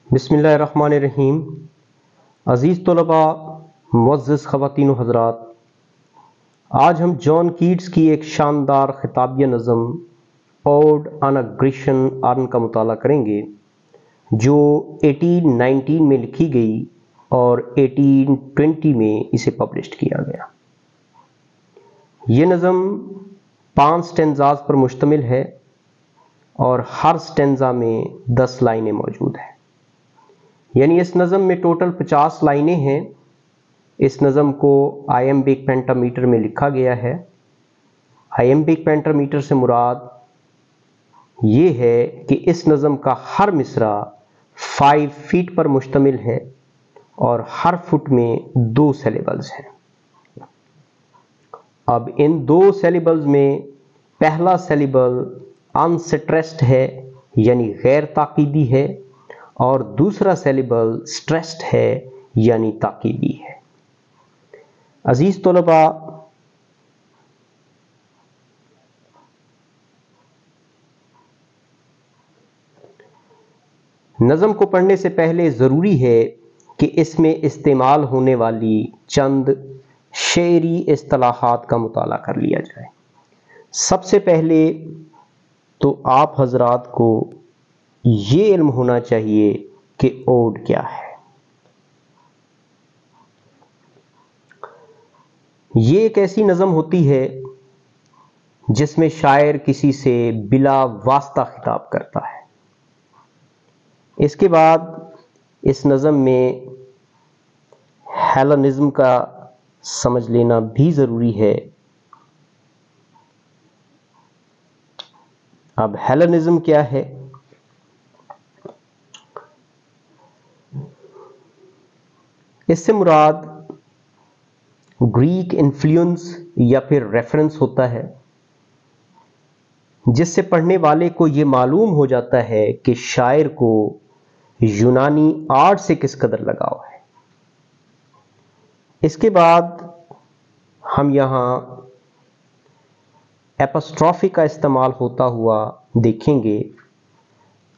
بسم اللہ الرحمن الرحیم۔ عزیز طلباء، معزز خواتین و حضرات، آج ہم جان کیٹس کی ایک شاندار خطابیہ نظم اوڈ آن اے گریشین ارن کا مطالعہ کریں گے، جو 1819 میں لکھی گئی اور 1820 میں اسے پبلشڈ کیا گیا۔ یہ نظم 5 سٹینزاز پر مشتمل ہے اور ہر سٹینزا میں 10 لائنیں موجود ہیں، یعنی اس نظم میں ٹوٹل 50 لائنیں ہیں۔ اس نظم کو آئمبک پینٹامیٹر میں لکھا گیا ہے۔ آئمبک پینٹامیٹر سے مراد یہ ہے کہ اس نظم کا ہر مصرع 5 فٹ پر مشتمل ہے اور ہر فٹ میں 2 سیلیبلز ہیں۔ اب ان 2 سیلیبلز میں پہلا سیلیبل انسٹریسڈ ہے، یعنی غیر تاکیدی ہے، اور دوسرا سیلیبل سٹریسڈ ہے، یعنی تاکیدی ہے۔ عزیز طلباء، نظم کو پڑھنے سے پہلے ضروری ہے کہ اس میں استعمال ہونے والی چند شعری اصطلاحات کا مطالعہ کر لیا جائے۔ سب سے پہلے تو آپ حضرات کو یہ علم ہونا چاہیے کہ اوڈ کیا ہے۔ یہ ایک ایسی نظم ہوتی ہے جس میں شاعر کسی سے بلا واسطہ خطاب کرتا ہے۔ اس کے بعد اس نظم میں ہیلنزم کا سمجھ لینا بھی ضروری ہے۔ اب ہیلنزم کیا ہے؟ اس سے مراد گریک انفلوئنس یا پھر ریفرنس ہوتا ہے، جس سے پڑھنے والے کو یہ معلوم ہو جاتا ہے کہ شاعر کو یونانی آرٹ سے کس قدر لگاؤ ہے۔ اس کے بعد ہم یہاں ایپسٹرافی کا استعمال ہوتا ہوا دیکھیں گے۔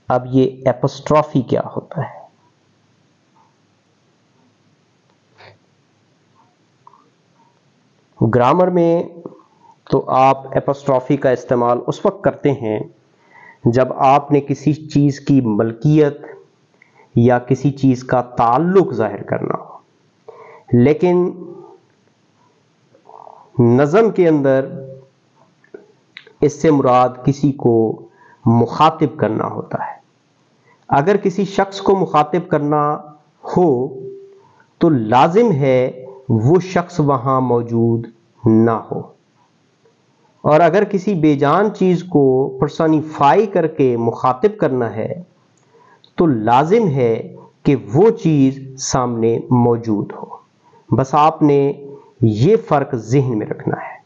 اب یہ ایپسٹرافی کیا ہوتا ہے؟ گرامر میں تو آپ ایپسٹرافی کا استعمال اس وقت کرتے ہیں جب آپ نے کسی چیز کی ملکیت یا کسی چیز کا تعلق ظاہر کرنا ہو، لیکن نظم کے اندر اس سے مراد کسی کو مخاطب کرنا ہوتا ہے۔ اگر کسی شخص کو مخاطب کرنا ہو تو لازم ہے وہ شخص وہاں موجود نہ ہو، اور اگر کسی بے جان چیز کو پرسونیفائی کر کے مخاطب کرنا ہے تو لازم ہے کہ وہ چیز سامنے موجود ہو۔ بس آپ نے یہ فرق ذہن میں رکھنا ہے۔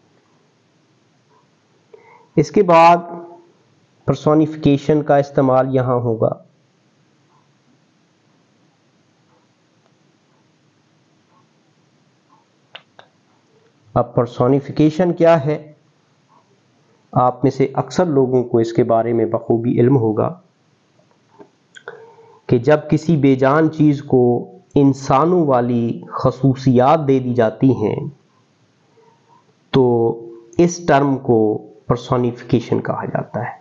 اس کے بعد پرسونیفیکیشن کا استعمال یہاں ہوگا۔ اب پرسونیفیکیشن کیا ہے؟ آپ میں سے اکثر لوگوں کو اس کے بارے میں بخوبی علم ہوگا کہ جب کسی بے جان چیز کو انسانوں والی خصوصیات دے دی جاتی ہیں تو اس ٹرم کو پرسونیفیکیشن کہا جاتا ہے،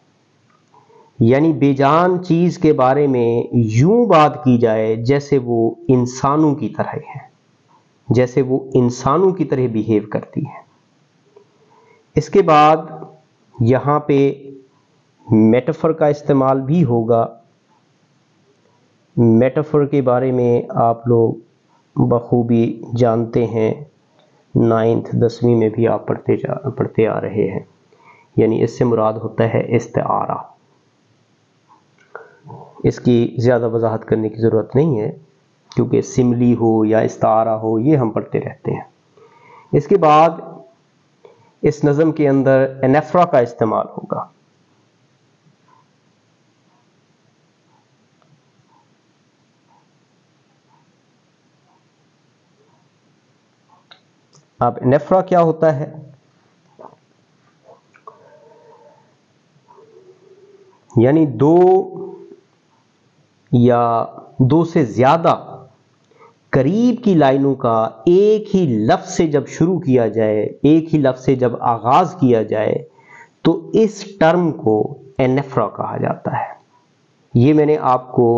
یعنی بے جان چیز کے بارے میں یوں بات کی جائے جیسے وہ انسانوں کی طرح ہے، جیسے وہ انسانوں کی طرح بیہیو کرتی ہے۔ اس کے بعد یہاں پہ میٹافر کا استعمال بھی ہوگا۔ میٹافر کے بارے میں آپ لوگ بخوبی جانتے ہیں، 9th 10ویں میں بھی آپ پڑھتے آ رہے ہیں، یعنی اس سے مراد ہوتا ہے استعارہ۔ اس کی زیادہ وضاحت کرنے کی ضرورت نہیں ہے کیونکہ سملی ہو یا استعارہ ہو یہ ہم پڑھتے رہتے ہیں۔ اس کے بعد اس نظم کے اندر انیفرا کا استعمال ہوگا۔ اب انیفرا کیا ہوتا ہے؟ یعنی 2 یا دو سے زیادہ قریب کی لائنوں کا ایک ہی لفظ سے جب شروع کیا جائے، ایک ہی لفظ سے جب آغاز کیا جائے تو اس ٹرم کو انیفرا کہا جاتا ہے۔ یہ میں نے آپ کو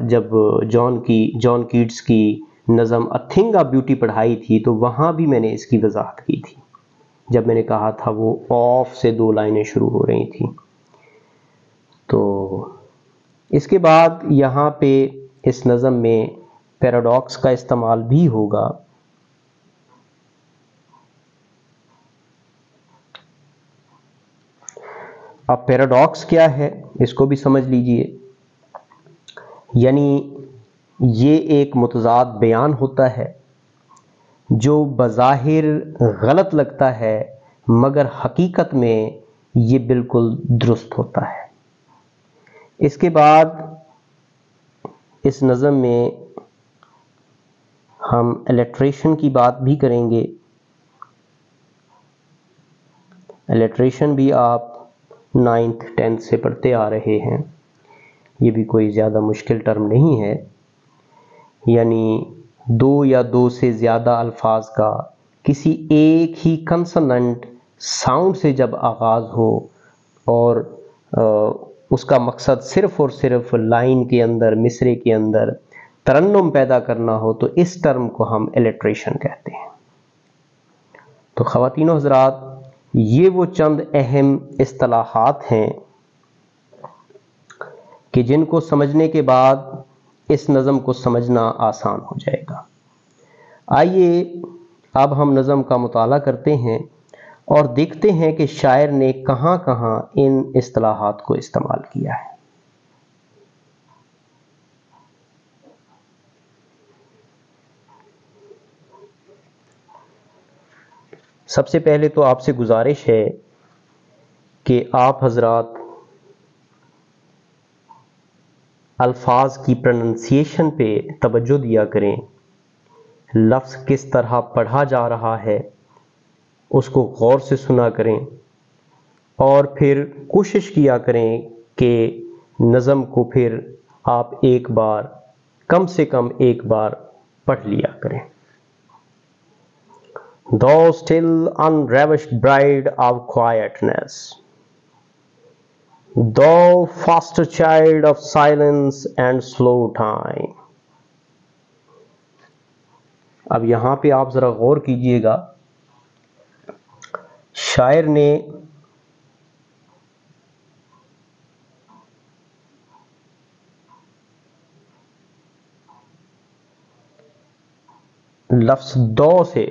جب جان کیٹس کی نظم اے تھنگ آف بیوٹی پڑھائی تھی تو وہاں بھی میں نے اس کی وضاحت کی تھی، جب میں نے کہا تھا وہ آف سے دو لائنیں شروع ہو رہی تھیں۔ تو اس کے بعد یہاں پہ اس نظم میں پیراڈاکس کا استعمال بھی ہوگا۔ اب پیراڈاکس کیا ہے اس کو بھی سمجھ لیجئے، یعنی یہ ایک متضاد بیان ہوتا ہے جو بظاہر غلط لگتا ہے مگر حقیقت میں یہ بالکل درست ہوتا ہے۔ اس کے بعد اس نظم میں ہم الیٹریشن کی بات بھی کریں گے۔ الیٹریشن بھی آپ 9th 10th سے پڑھتے آ رہے ہیں، یہ بھی کوئی زیادہ مشکل ٹرم نہیں ہے، یعنی دو یا دو سے زیادہ الفاظ کا کسی ایک ہی کنسوننٹ ساؤنڈ سے جب آغاز ہو اور اس کا مقصد صرف اور صرف لائن کے اندر، مصرے کے اندر ترنم پیدا کرنا ہو تو اس ٹرم کو ہم الیٹریشن کہتے ہیں۔ تو خواتین و حضرات، یہ وہ چند اہم اصطلاحات ہیں کہ جن کو سمجھنے کے بعد اس نظم کو سمجھنا آسان ہو جائے گا۔ آئیے اب ہم نظم کا مطالعہ کرتے ہیں اور دیکھتے ہیں کہ شاعر نے کہاں کہاں ان اصطلاحات کو استعمال کیا ہے۔ سب سے پہلے تو آپ سے گزارش ہے کہ آپ حضرات الفاظ کی پروننسیشن پہ توجہ دیا کریں، لفظ کس طرح پڑھا جا رہا ہے اس کو غور سے سنا کریں اور پھر کوشش کیا کریں کہ نظم کو پھر آپ ایک بار، کم سے کم ایک بار پڑھ لیا کریں۔ Thou still unravished bride of quietness, thou foster child of silence and slow time. اب یہاں پہ آپ ذرا غور کیجئے گا، شاعر نے لفظ دو سے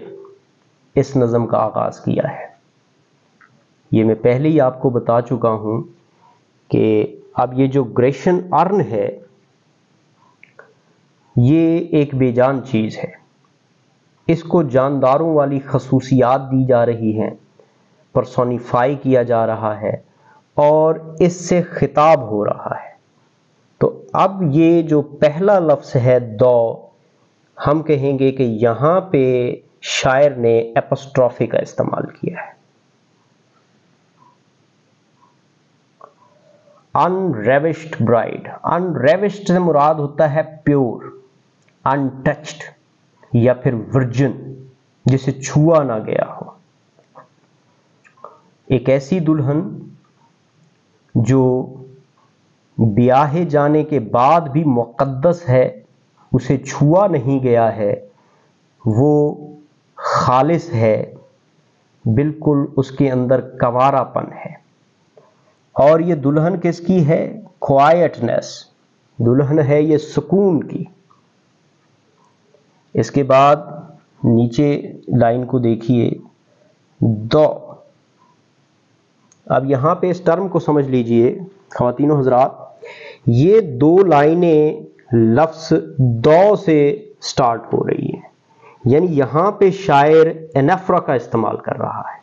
اس نظم کا آغاز کیا ہے۔ یہ میں پہلے ہی آپ کو بتا چکا ہوں کہ اب یہ جو گریشن ارن ہے یہ ایک بے جان چیز ہے، اس کو جانداروں والی خصوصیات دی جا رہی ہیں، پرسونیفائی کیا جا رہا ہے اور اس سے خطاب ہو رہا ہے۔ تو اب یہ جو پہلا لفظ ہے دو، ہم کہیں گے کہ یہاں پہ شاعر نے اپوسٹرافی کا استعمال کیا ہے۔ unravished bride، unravished سے مراد ہوتا ہے پیور، untouched یا پھر ورجن، جسے چھوا نہ گیا ہو۔ ایک ایسی دلہن جو بیاہے جانے کے بعد بھی مقدس ہے، اسے چھوا نہیں گیا ہے، وہ خالص ہے، بالکل اس کے اندر کنوارا پن ہے۔ اور یہ دلہن کس کی ہے؟ کوائٹنس، دلہن ہے یہ سکون کی۔ اس کے بعد نیچے لائن کو دیکھیے، دو۔ اب یہاں پہ اس ٹرم کو سمجھ لیجئے خواتین و حضرات، یہ دو لائنیں لفظ دو سے سٹارٹ ہو رہی ہیں، یعنی یہاں پہ شاعر انیفرا کا استعمال کر رہا ہے،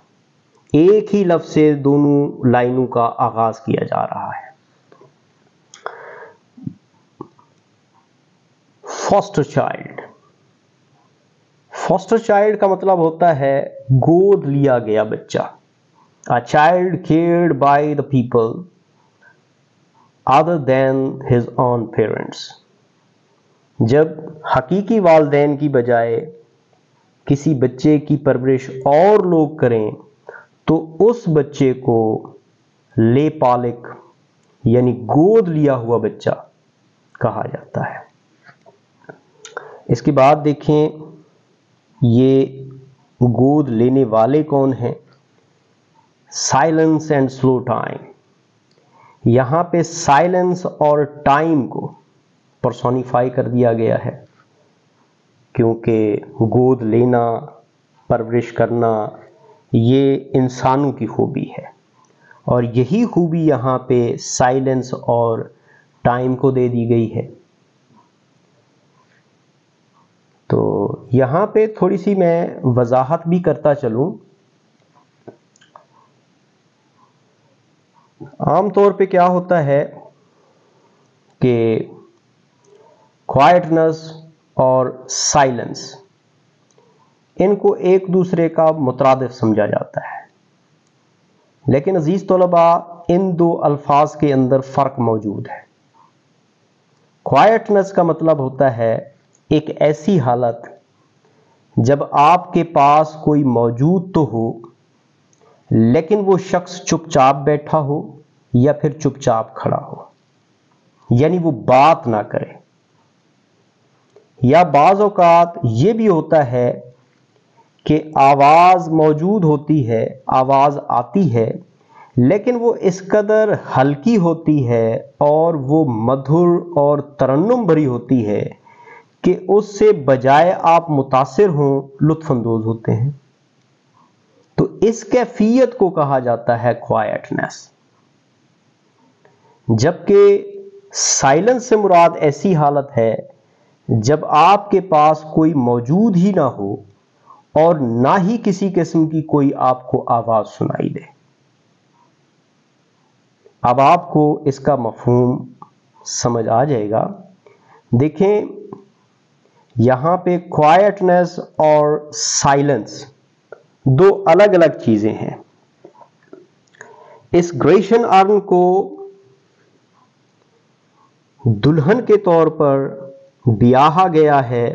ایک ہی لفظ سے دونوں لائنوں کا آغاز کیا جا رہا ہے۔ فاسٹر چائلڈ، فاسٹر چائلڈ کا مطلب ہوتا ہے گود لیا گیا بچہ۔ A child cared by the people other than his own parents. جب حقیقی والدین کی بجائے کسی بچے کی پرورش اور لوگ کریں تو اس بچے کو لے پالک یعنی گود لیا ہوا بچہ کہا جاتا ہے. اس کے بعد دیکھیں یہ گود لینے والے کون ہیں؟ Silence and slow time. یہاں پہ سائلنس اور ٹائم کو پرسونیفائی کر دیا گیا ہے کیونکہ گود لینا، پرورش کرنا یہ انسانوں کی خوبی ہے، اور یہی خوبی یہاں پہ سائلنس اور ٹائم کو دے دی گئی ہے. تو یہاں پہ تھوڑی سی میں وضاحت بھی کرتا چلوں. عام طور پہ کیا ہوتا ہے کہ کوائٹنس اور سائلنس ان کو ایک دوسرے کا مترادف سمجھا جاتا ہے، لیکن عزیز طلباء ان دو الفاظ کے اندر فرق موجود ہے. کوائٹنس کا مطلب ہوتا ہے ایک ایسی حالت جب آپ کے پاس کوئی موجود تو ہو لیکن وہ شخص چپ چاپ بیٹھا ہو یا پھر چپ چاپ کھڑا ہو، یعنی وہ بات نہ کرے. یا بعض اوقات یہ بھی ہوتا ہے کہ آواز موجود ہوتی ہے، آواز آتی ہے، لیکن وہ اس قدر ہلکی ہوتی ہے اور وہ مدھر اور ترنم بھری ہوتی ہے کہ اس سے بجائے آپ متاثر ہوں لطف اندوز ہوتے ہیں. تو اس کیفیت کو کہا جاتا ہے کوائٹنس. جبکہ سائلنس سے مراد ایسی حالت ہے جب آپ کے پاس کوئی موجود ہی نہ ہو اور نہ ہی کسی قسم کی کوئی آپ کو آواز سنائی دے. اب آپ کو اس کا مفہوم سمجھ آ جائے گا. دیکھیں یہاں پہ کوائٹنس اور سائلنس دو الگ الگ چیزیں ہیں. اس گریشن ارن کو دلہن کے طور پر بیاہا گیا ہے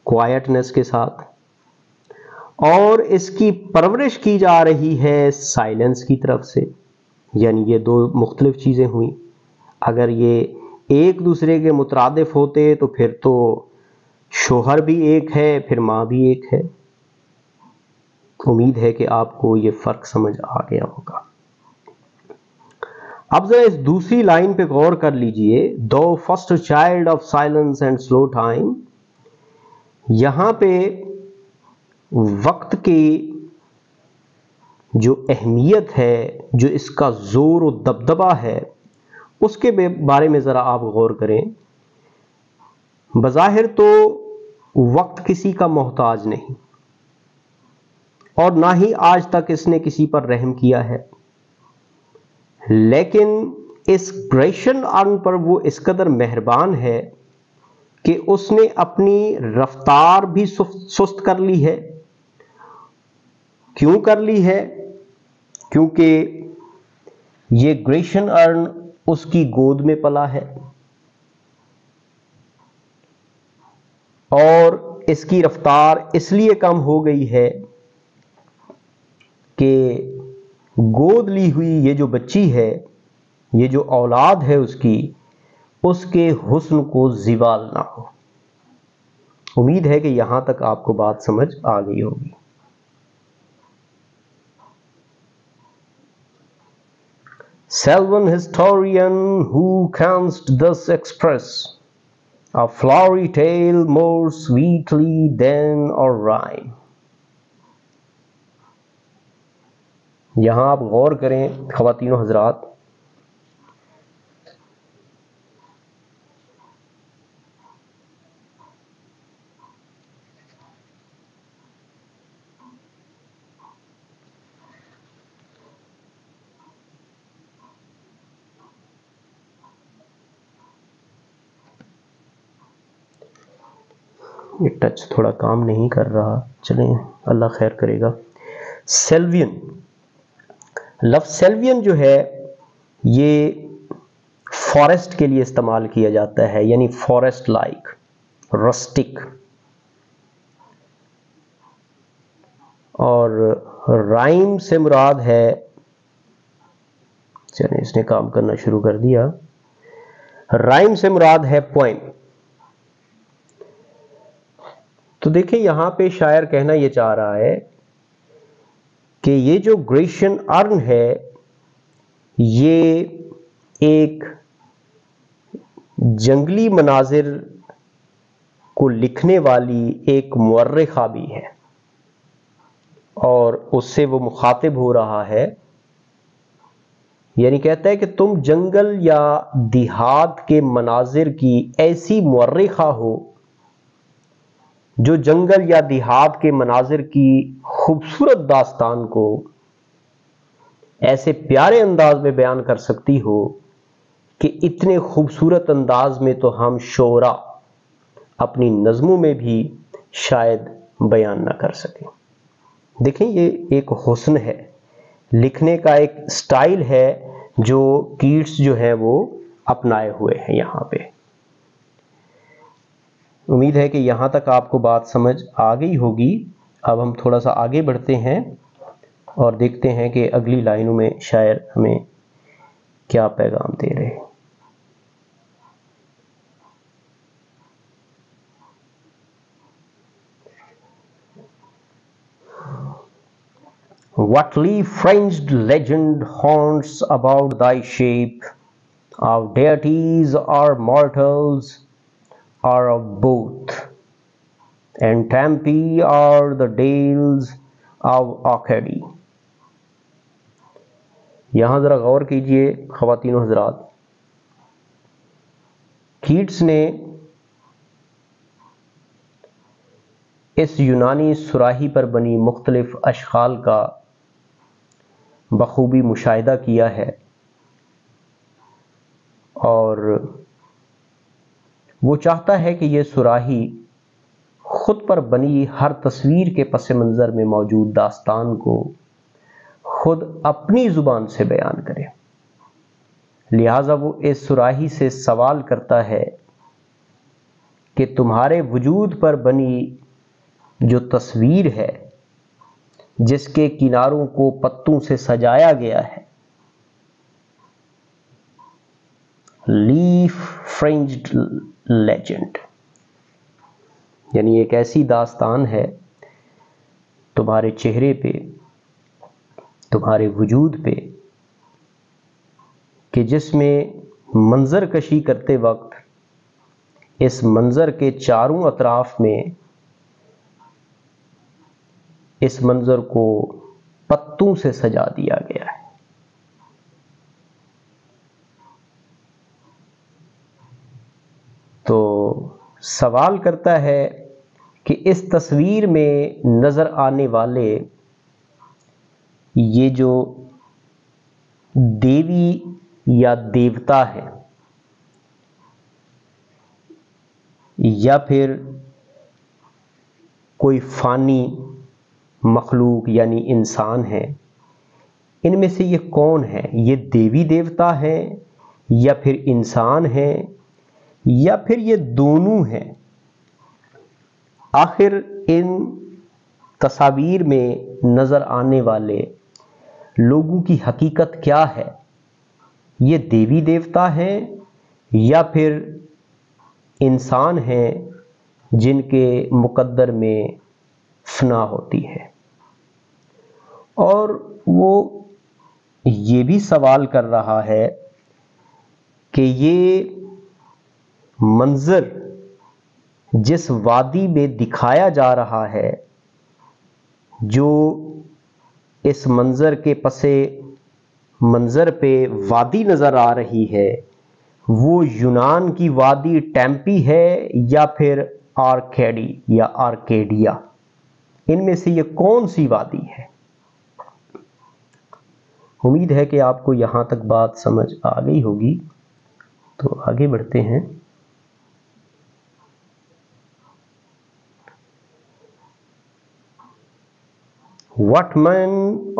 کوائٹنس کے ساتھ، اور اس کی پرورش کی جا رہی ہے سائلنس کی طرف سے. یعنی یہ دو مختلف چیزیں ہوئیں. اگر یہ ایک دوسرے کے مترادف ہوتے تو پھر تو شوہر بھی ایک ہے، پھر ماں بھی ایک ہے. امید ہے کہ آپ کو یہ فرق سمجھ آ گیا ہوگا. اب ذرا اس دوسری لائن پہ غور کر لیجئے، thou foster child of silence and slow time. یہاں پہ وقت کی جو اہمیت ہے، جو اس کا زور و دبدبہ ہے، اس کے بارے میں ذرا آپ غور کریں. بظاہر تو وقت کسی کا محتاج نہیں، اور نہ ہی آج تک اس نے کسی پر رحم کیا ہے، لیکن اس گریشن ارن پر وہ اس قدر مہربان ہے کہ اس نے اپنی رفتار بھی سست کر لی ہے. کیوں کر لی ہے؟ کیونکہ یہ گریشن ارن اس کی گود میں پلا ہے، اور اس کی رفتار اس لیے کم ہو گئی ہے کہ گود لی ہوئی یہ جو بچی ہے، یہ جو اولاد ہے اس کے حسن کو زوال نہ ہو. امید ہے کہ یہاں تک آپ کو بات سمجھ آ گئی ہوگی. Selvan historian who canst thus express a flowery tale more sweetly than a rhyme. یہاں آپ غور کریں خواتین و حضرات. یہ ٹچ تھوڑا کام نہیں کر رہا، چلیں اللہ خیر کرے گا. سیلوین، لفظ سیلوین جو ہے یہ فارسٹ کے لیے استعمال کیا جاتا ہے، یعنی فارسٹ لائک، رسٹک. اور رائم سے مراد ہے، چلیں اس نے کام کرنا شروع کر دیا. رائم سے مراد ہے پوئم. تو دیکھیں یہاں پہ شاعر کہنا یہ چاہ رہا ہے کہ یہ جو گریشین ارن ہے یہ ایک جنگلی مناظر کو لکھنے والی ایک مورخہ بھی ہے، اور اس سے وہ مخاطب ہو رہا ہے، یعنی کہتا ہے کہ تم جنگل یا دیہات کے مناظر کی ایسی مورخہ ہو جو جنگل یا دیہات کے مناظر کی خوبصورت داستان کو ایسے پیارے انداز میں بیان کر سکتی ہو کہ اتنے خوبصورت انداز میں تو ہم شعراء اپنی نظموں میں بھی شاید بیان نہ کر سکیں. دیکھیں یہ ایک حسن ہے، لکھنے کا ایک سٹائل ہے جو کیٹس جو ہے وہ اپنائے ہوئے ہیں یہاں پہ. امید ہے کہ یہاں تک آپ کو بات سمجھ آ گئی ہوگی. اب ہم تھوڑا سا آگے بڑھتے ہیں اور دیکھتے ہیں کہ اگلی لائنوں میں شاعر ہمیں کیا پیغام دے رہے ہیں. What leaf-fringed legend haunts about thy shape? Of deities or mortals, or of both? And Tempe are the dales of Arcady. یہاں ذرا غور کیجئے خواتین و حضرات. کیٹس نے اس یونانی صراحی پر بنی مختلف اشکال کا بخوبی مشاہدہ کیا ہے، اور وہ چاہتا ہے کہ یہ صراحی خود پر بنی ہر تصویر کے پس منظر میں موجود داستان کو خود اپنی زبان سے بیان کرے. لہٰذا وہ اس صراحی سے سوال کرتا ہے کہ تمہارے وجود پر بنی جو تصویر ہے جس کے کناروں کو پتوں سے سجایا گیا ہے، لیف فرنجڈ لیجنڈ، یعنی ایک ایسی داستان ہے تمہارے چہرے پہ، تمہارے وجود پہ، کہ جس میں منظر کشی کرتے وقت اس منظر کے چاروں اطراف میں اس منظر کو پتوں سے سجا دیا گیا ہے. تو سوال کرتا ہے کہ اس تصویر میں نظر آنے والے یہ جو دیوی یا دیوتا ہے یا پھر کوئی فانی مخلوق یعنی انسان ہے، ان میں سے یہ کون ہے؟ یہ دیوی دیوتا ہے یا پھر انسان ہے یا پھر یہ دونوں ہیں؟ آخر ان تصاویر میں نظر آنے والے لوگوں کی حقیقت کیا ہے؟ یہ دیوی دیوتا ہیں یا پھر انسان ہیں جن کے مقدر میں فنا ہوتی ہے؟ اور وہ یہ بھی سوال کر رہا ہے کہ یہ منظر جس وادی میں دکھایا جا رہا ہے، جو اس منظر کے پس منظر پہ وادی نظر آ رہی ہے، وہ یونان کی وادی ٹیمپی ہے یا پھر آرکیڈی یا آرکیڈیا؟ ان میں سے یہ کون سی وادی ہے؟ امید ہے کہ آپ کو یہاں تک بات سمجھ آ گئی ہوگی. تو آگے بڑھتے ہیں. What men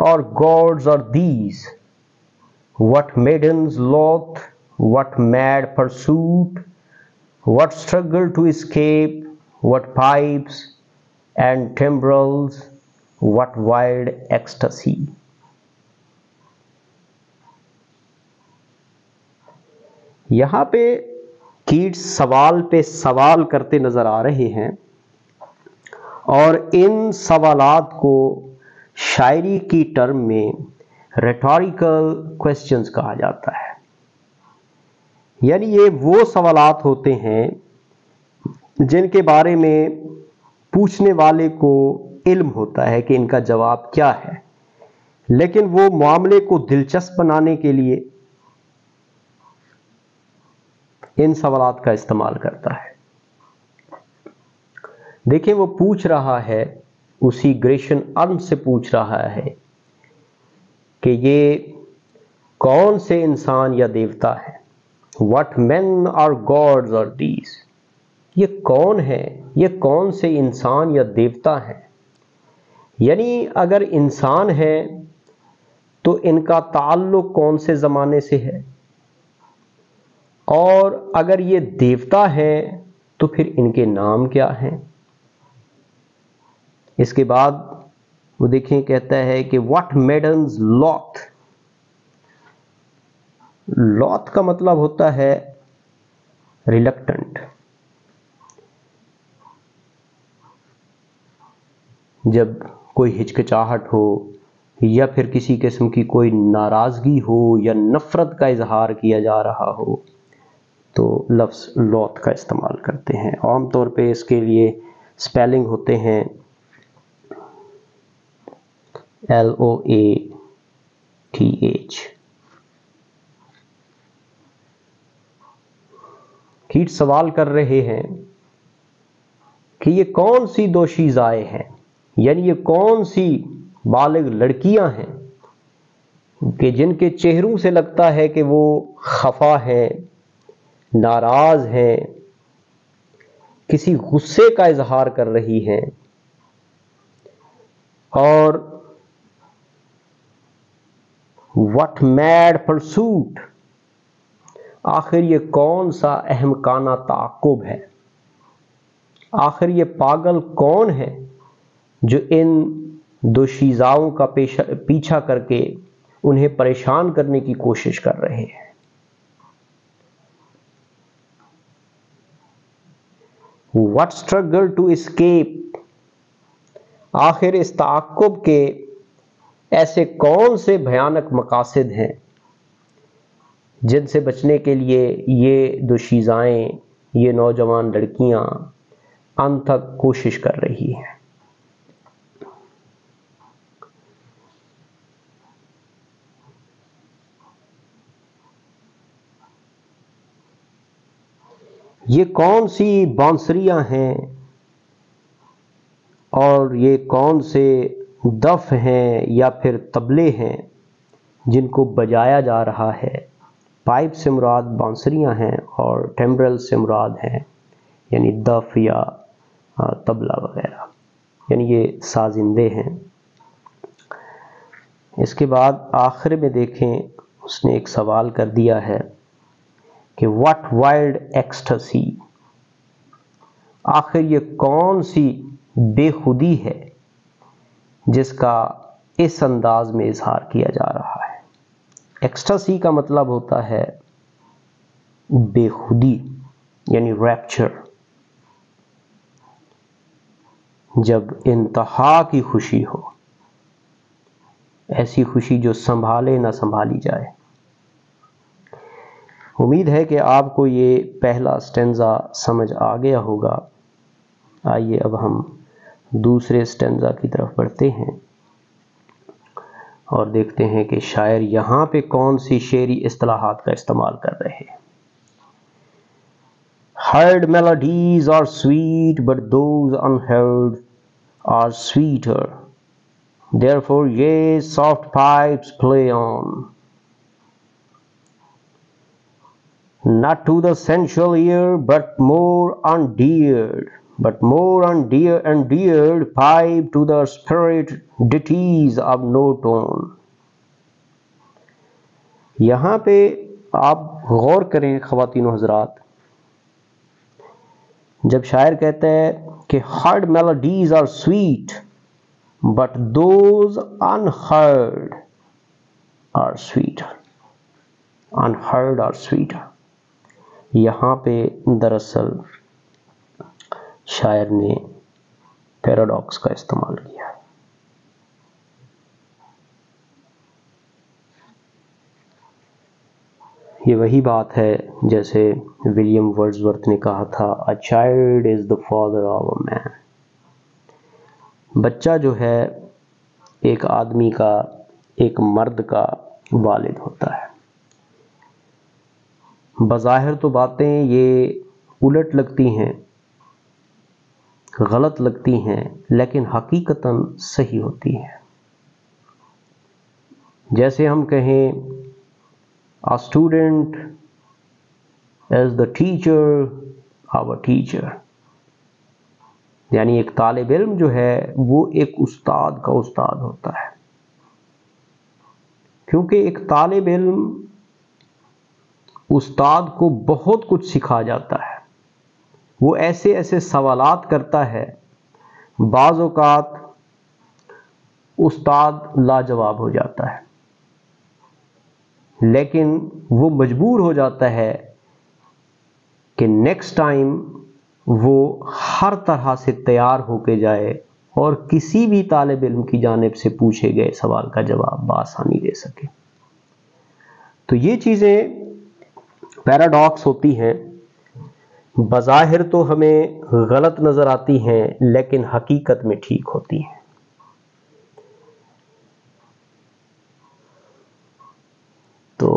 or gods are these? What maidens loth what mad pursuit, what struggle to escape, what pipes and timbrels, what wild ecstasy. یہاں پہ کیٹس سوال پہ سوال کرتے نظر آ رہے ہیں اور ان سوالات کو شاعری کی ٹرم میں ریٹوریکل کوسچنز کہا جاتا ہے. یعنی یہ وہ سوالات ہوتے ہیں جن کے بارے میں پوچھنے والے کو علم ہوتا ہے کہ ان کا جواب کیا ہے، لیکن وہ معاملے کو دلچسپ بنانے کے لیے ان سوالات کا استعمال کرتا ہے. دیکھیں وہ پوچھ رہا ہے، اسی گریشن ارم سے پوچھ رہا ہے کہ یہ کون سے انسان یا دیوتا ہے. What men or gods are these؟ یہ کون ہے، یہ کون سے انسان یا دیوتا ہیں. یعنی اگر انسان ہے تو ان کا تعلق کون سے زمانے سے ہے، اور اگر یہ دیوتا ہے تو پھر ان کے نام کیا ہیں. اس کے بعد وہ دیکھیں کہتا ہے کہ what maidens loth. loth کا مطلب ہوتا ہے reluctant. جب کوئی ہچکچاہٹ ہو یا پھر کسی قسم کی کوئی ناراضگی ہو یا نفرت کا اظہار کیا جا رہا ہو تو لفظ لوت کا استعمال کرتے ہیں. عام طور پہ اس کے لیے سپیلنگ ہوتے ہیں LOATH. کیٹ سوال کر رہے ہیں کہ یہ کون سی دوشیزائیں ہیں، یعنی یہ کون سی بالغ لڑکیاں ہیں کہ جن کے چہروں سے لگتا ہے کہ وہ خفا ہیں، ناراض ہیں، کسی غصے کا اظہار کر رہی ہیں. اور what mad pursuit، آخر یہ کون سا احمقانہ تعاقب ہے، آخر یہ پاگل کون ہے جو ان دوشیزاؤں کا پیچھا کر کے انہیں پریشان کرنے کی کوشش کر رہے ہیں. What struggle to escape، آخر اس تعاقب کے ایسے کون سے بھیانک مقاصد ہیں جن سے بچنے کے لیے یہ دوشیزائیں، یہ نوجوان لڑکیاں انت تک کوشش کر رہی ہیں. یہ کون سی بانسریاں ہیں اور یہ کون سے دف ہیں یا پھر طبلے ہیں جن کو بجایا جا رہا ہے. پائپ سے مراد بانسریاں ہیں اور ٹیمبرل سے مراد ہیں یعنی دف یا طبلہ وغیرہ، یعنی یہ سازندے ہیں. اس کے بعد آخر میں دیکھیں اس نے ایک سوال کر دیا ہے کہ what wild ecstasy، آخر یہ کون سی بے خودی ہے جس کا اس انداز میں اظہار کیا جا رہا ہے. ایکسٹسی کا مطلب ہوتا ہے بے خودی یعنی ریپچر، جب انتہا کی خوشی ہو، ایسی خوشی جو سنبھالے نہ سنبھالی جائے. امید ہے کہ آپ کو یہ پہلا سٹینزا سمجھ آ گیا ہوگا. آئیے اب ہم دوسرے سٹینزا کی طرف بڑھتے ہیں اور دیکھتے ہیں کہ شاعر یہاں پہ کون سی شعری اصطلاحات کا استعمال کر رہے ہیں. Heard melodies are sweet, but those unheard are sweeter. Therefore, ye soft pipes play on. Not to the sensual ear, but more endeared pipe to the spirit deities of no tone. یہاں پہ آپ غور کریں خواتین و حضرات، جب شاعر کہتا ہے کہ heard melodies are sweet but those unheard are sweeter, unheard are sweeter, یہاں پہ دراصل شاعر نے پیراڈاکس کا استعمال کیا ہے۔ یہ وہی بات ہے جیسے ولیم ورڈزورتھ نے کہا تھا A child is the father of a man۔ بچہ جو ہے ایک آدمی کا، ایک مرد کا والد ہوتا ہے۔ بظاہر تو باتیں یہ الٹ لگتی ہیں، غلط لگتی ہیں، لیکن حقیقتاً صحیح ہوتی ہیں۔ جیسے ہم کہیں A student is the teacher of a teacher، یعنی ایک طالب علم جو ہے وہ ایک استاد کا استاد ہوتا ہے، کیونکہ ایک طالب علم استاد کو بہت کچھ سکھا جاتا ہے، وہ ایسے ایسے سوالات کرتا ہے، بعض اوقات استاد لاجواب ہو جاتا ہے، لیکن وہ مجبور ہو جاتا ہے کہ نیکسٹ ٹائم وہ ہر طرح سے تیار ہو کے جائے اور کسی بھی طالب علم کی جانب سے پوچھے گئے سوال کا جواب بآسانی دے سکے۔ تو یہ چیزیں پیراڈاکس ہوتی ہیں، بظاہر تو ہمیں غلط نظر آتی ہیں لیکن حقیقت میں ٹھیک ہوتی ہیں۔ تو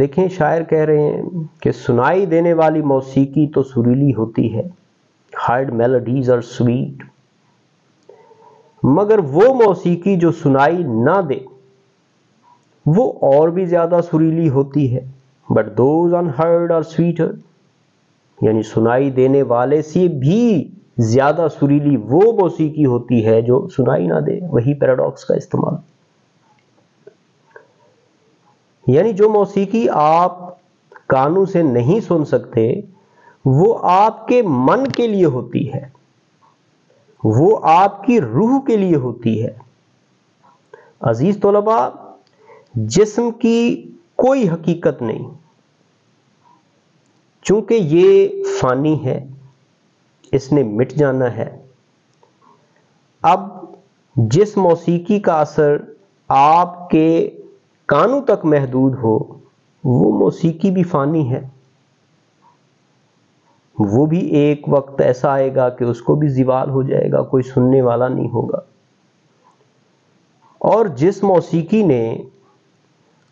دیکھیں شاعر کہہ رہے ہیں کہ سنائی دینے والی موسیقی تو سریلی ہوتی ہے، ہرڈ میلوڈیز آر سویٹ، مگر وہ موسیقی جو سنائی نہ دے وہ اور بھی زیادہ سریلی ہوتی ہے، but those unheard are sweeter, یعنی سنائی دینے والے سے بھی زیادہ سریلی وہ موسیقی ہوتی ہے جو سنائی نہ دے۔ وہی پیراڈاکس کا استعمال، یعنی جو موسیقی آپ کانوں سے نہیں سن سکتے وہ آپ کے من کے لیے ہوتی ہے، وہ آپ کی روح کے لیے ہوتی ہے۔ عزیز طلباء، جسم کی کوئی حقیقت نہیں، چونکہ یہ فانی ہے، اس نے مٹ جانا ہے۔ اب جس موسیقی کا اثر آپ کے کانوں تک محدود ہو وہ موسیقی بھی فانی ہے، وہ بھی ایک وقت ایسا آئے گا کہ اس کو بھی زوال ہو جائے گا، کوئی سننے والا نہیں ہوگا۔ اور جس موسیقی نے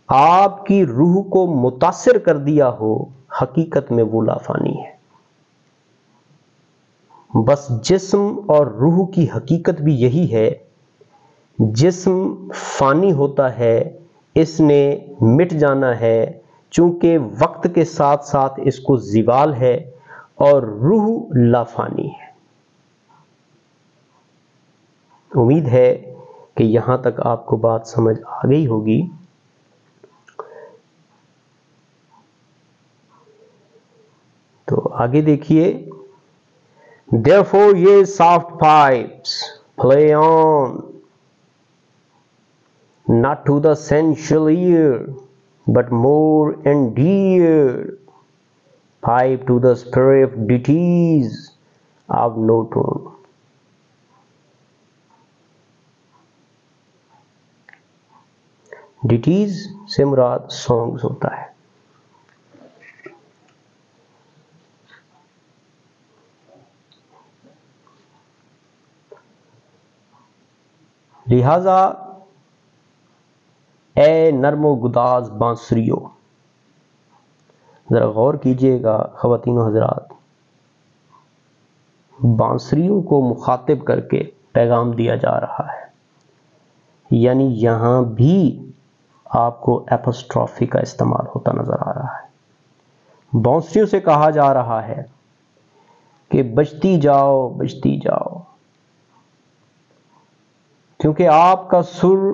آپ کی روح کو متاثر کر دیا ہو حقیقت میں وہ لافانی ہے۔ بس جسم اور روح کی حقیقت بھی یہی ہے، جسم فانی ہوتا ہے، اس نے مٹ جانا ہے، چونکہ وقت کے ساتھ ساتھ اس کو زوال ہے، اور روح لافانی ہے۔ امید ہے کہ یہاں تک آپ کو بات سمجھ آ گئی ہوگی۔ تو آگے دیکھیے، Therefore ye soft pipes play on, not to the sensual ear, but more endeared, pipe to the spirit of deities of no tone۔ Deities سے مراد سانگز ہوتا ہے۔ لہذا اے نرم و گداز بانسریوں، ذرا غور کیجئے گا خواتین و حضرات، بانسریوں کو مخاطب کر کے پیغام دیا جا رہا ہے، یعنی یہاں بھی آپ کو ایپوسٹرافی کا استعمال ہوتا نظر آ رہا ہے۔ بانسریوں سے کہا جا رہا ہے کہ بجتی جاؤ بجتی جاؤ، کیونکہ آپ کا سر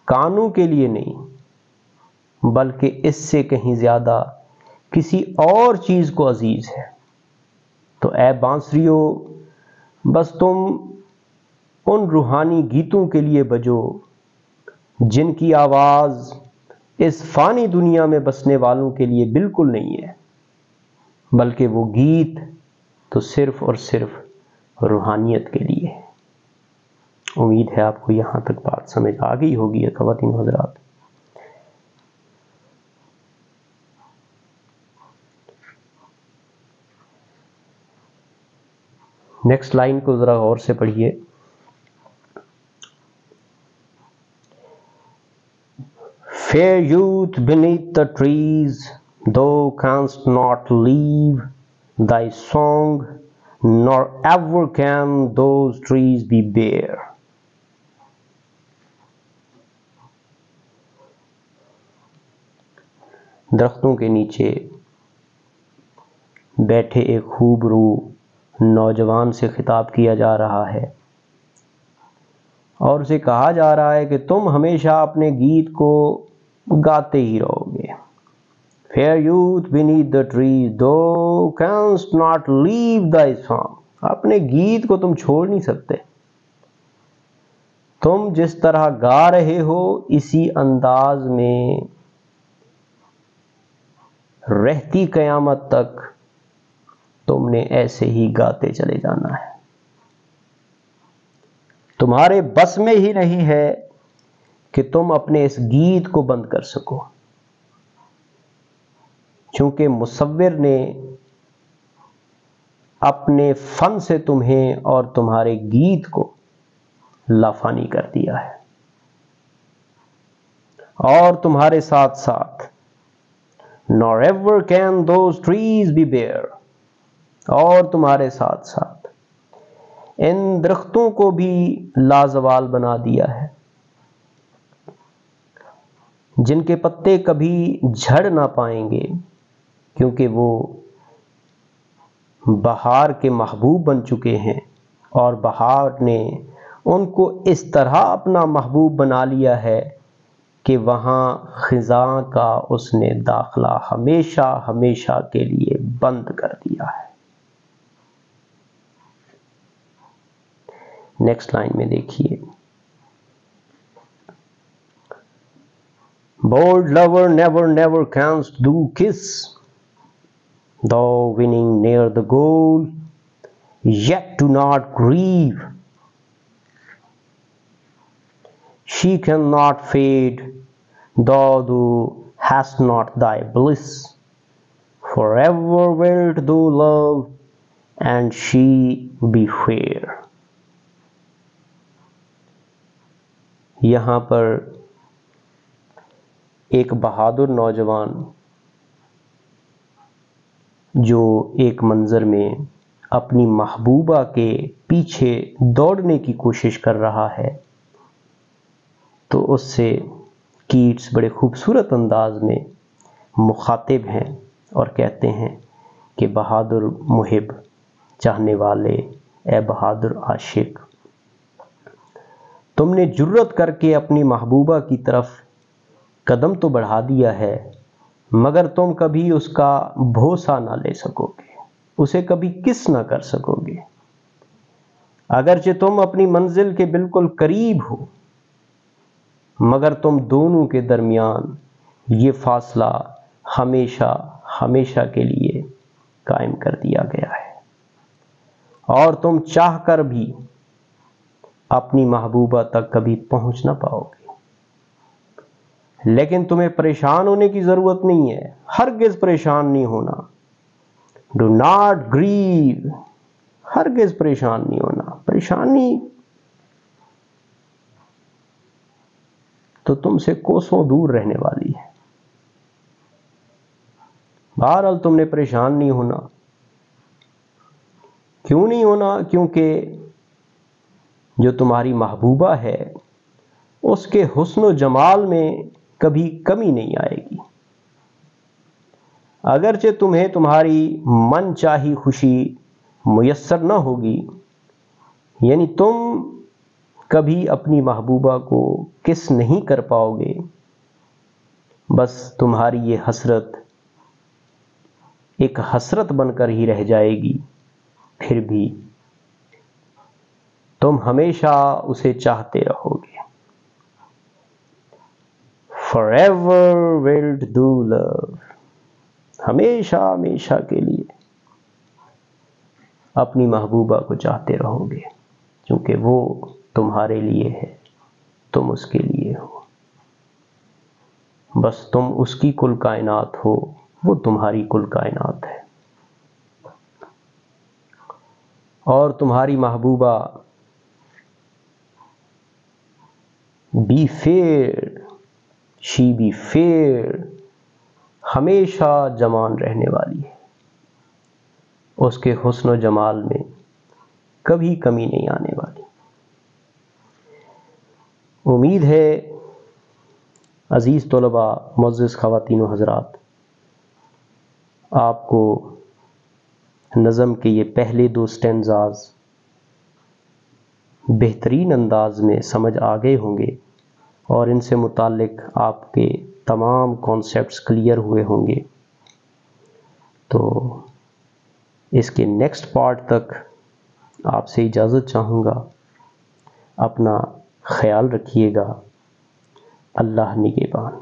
کانوں کے لیے نہیں بلکہ اس سے کہیں زیادہ کسی اور چیز کو عزیز ہے۔ تو اے بانسریو، بس تم ان روحانی گیتوں کے لیے بجو جن کی آواز اس فانی دنیا میں بسنے والوں کے لیے بالکل نہیں ہے، بلکہ وہ گیت تو صرف اور صرف روحانیت کے لیے ہے۔ امید ہے آپ کو یہاں تک بات سمجھ آ گئی ہوگی خواتین و حضرات۔ نیکسٹ لائن کو ذرا غور سے پڑھیے۔ Fair youth beneath the trees, thou canst not leave thy song, nor ever can those trees be bare. درختوں کے نیچے بیٹھے ایک خوب رو نوجوان سے خطاب کیا جا رہا ہے، اور اسے کہا جا رہا ہے کہ تم ہمیشہ اپنے گیت کو گاتے ہی رہو گے۔ Fair youth beneath the trees, thou canst not leave thy song. اپنے گیت کو تم چھوڑ نہیں سکتے۔ تم جس طرح گا رہے ہو اسی انداز میں رہتی قیامت تک تم نے ایسے ہی گاتے چلے جانا ہے۔ تمہارے بس میں ہی نہیں ہے کہ تم اپنے اس گیت کو بند کر سکو، چونکہ مصور نے اپنے فن سے تمہیں اور تمہارے گیت کو لافانی کر دیا ہے، اور تمہارے ساتھ ساتھ nor ever can those trees be bare، اور تمہارے ساتھ ساتھ ان درختوں کو بھی لازوال بنا دیا ہے، جن کے پتے کبھی جھڑ نہ پائیں گے، کیونکہ وہ بہار کے محبوب بن چکے ہیں، اور بہار نے ان کو اس طرح اپنا محبوب بنا لیا ہے کہ وہاں خزاں کا اس نے داخلہ ہمیشہ ہمیشہ کے لیے بند کر دیا ہے۔ نیکسٹ لائن میں دیکھیے۔ Bold lover, never, never canst thou kiss, thou winning near the goal, yet do not grieve. She cannot fade, thou hast not thy bliss. Forever wilt thou love, and she be fair. یہاں پر ایک بہادر نوجوان جو ایک منظر میں اپنی محبوبہ کے پیچھے دوڑنے کی کوشش کر رہا ہے، تو اس سے کیٹس بڑے خوبصورت انداز میں مخاطب ہیں اور کہتے ہیں کہ بہادر محب، چاہنے والے، اے بہادر عاشق، تم نے جرت کر کے اپنی محبوبہ کی طرف قدم تو بڑھا دیا ہے، مگر تم کبھی اس کا بھوسا نہ لے سکو گے، اسے کبھی کس نہ کر سکو گے، اگرچہ تم اپنی منزل کے بالکل قریب ہو، مگر تم دونوں کے درمیان یہ فاصلہ ہمیشہ ہمیشہ کے لیے قائم کر دیا گیا ہے، اور تم چاہ کر بھی اپنی محبوبہ تک کبھی پہنچ نہ پاؤ گے۔ لیکن تمہیں پریشان ہونے کی ضرورت نہیں ہے، ہرگز پریشان نہیں ہونا۔ ڈو ناٹ گریو، ہرگز پریشان نہیں ہونا۔ پریشانی تو تم سے کوسوں دور رہنے والی ہے۔ بہرحال تم نے پریشان نہیں ہونا۔ کیوں نہیں ہونا؟ کیونکہ جو تمہاری محبوبہ ہے اس کے حسن و جمال میں کبھی کمی نہیں آئے گی، اگرچہ تمہیں تمہاری من چاہی خوشی میسر نہ ہوگی، یعنی تم کبھی اپنی محبوبہ کو کس نہیں کر پاؤ گے، بس تمہاری یہ حسرت ایک حسرت بن کر ہی رہ جائے گی، پھر بھی تم ہمیشہ اسے چاہتے رہو گے۔ Forever will do love، ہمیشہ ہمیشہ کے لیے اپنی محبوبہ کو چاہتے رہو گے، کیونکہ وہ تمہارے لیے ہے، تم اس کے لیے ہو۔ بس تم اس کی کل کائنات ہو، وہ تمہاری کل کائنات ہے۔ اور تمہاری محبوبہ be fair, she be fair, ہمیشہ جوان رہنے والی ہے، اس کے حسن و جمال میں کبھی کمی نہیں آنے والی۔ امید ہے عزیز طلباء، معزز خواتین و حضرات، آپ کو نظم کے یہ پہلے 2 سٹینزاز بہترین انداز میں سمجھ آ گئے ہوں گے، اور ان سے متعلق آپ کے تمام کانسیپٹس کلیئر ہوئے ہوں گے۔ تو اس کے نیکسٹ پارٹ تک آپ سے اجازت چاہوں گا۔ اپنا خیال رکھیے گا۔ اللہ نگہبان۔